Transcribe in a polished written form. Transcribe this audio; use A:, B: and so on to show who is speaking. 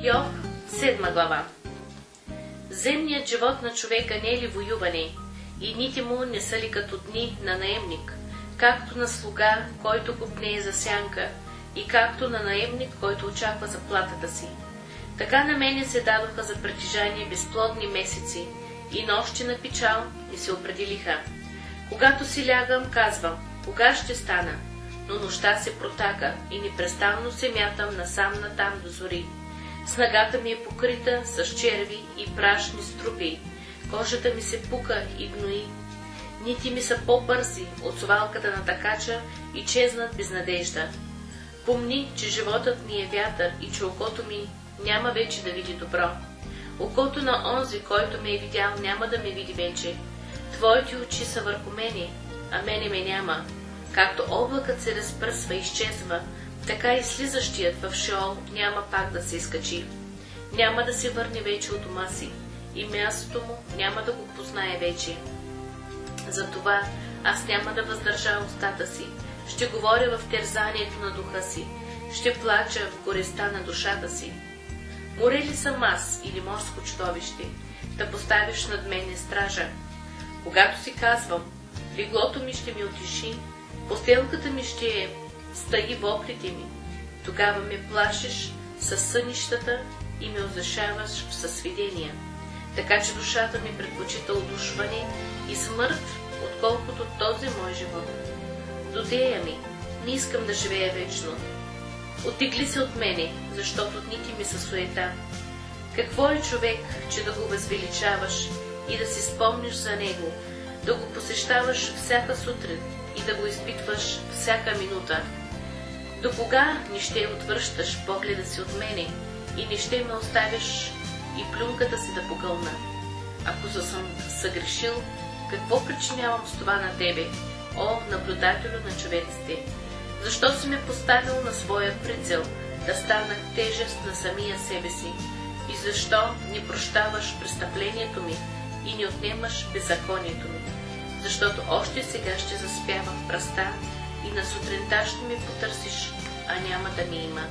A: Йов, 7 глава. Земният живот на човека не е ли воюване, и дните му не са ли като дни на наемник, както на слуга, който копнее за сянка, и както на наемник, който очаква заплатата си. Така на мене се дадоха за притежание безплодни месеци, и нощи на печал ми се определиха. Когато си лягам, казвам, кога ще стана, но нощта се протака и непрестанно се мятам насам-натам до зори. Снагата ми е покрита с черви и прашни струпи, кожата ми се пука и гнои. Нити ми са по-бързи от совалката на такача и чезнат без надежда. Помни, че животът ми е вятър и че окото ми няма вече да види добро. Окото на онзи, който ме е видял, няма да ме види вече. Твоите очи са върху мене, а мене ме няма. Както облакът се разпръсва и изчезва, така и слизащият в Шеол няма пак да се изкачи. Няма да се върне вече от дома си и мястото му няма да го познае вече. Затова аз няма да въздържа устата си, ще говоря в терзанието на духа си, ще плача в горестта на душата си. Море ли съм аз или морско чудовище, да поставиш над мене стража? Когато си казвам, леглото ми ще ми утеши, постелката ми ще стаи воплите ми, тогава ме плашиш със сънищата и ме озашаваш със видения. Така че душата ми предпочита удушване и смърт, отколкото този мой живот. Додея ми, не искам да живея вечно. Оттегли се от мене, защото дните ми са суета. Какво е човек, че да го възвеличаваш и да си спомниш за него, да го посещаваш всяка сутрин и да го изпитваш всяка минута? До кога не ще отвръщаш погледа си от мене и не ще ме оставиш и плюнката си да погълна? Ако съм съгрешил, какво причинявам с това на тебе, о наблюдателю на човеците? Защо си ме поставил на своя прицел, да станах тежест на самия себе си? И защо не прощаваш престъплението ми и не отнемаш беззаконието ми? Защото още сега ще заспявам в пръста и на сутринта ще ме потърсиш, а няма да ми има.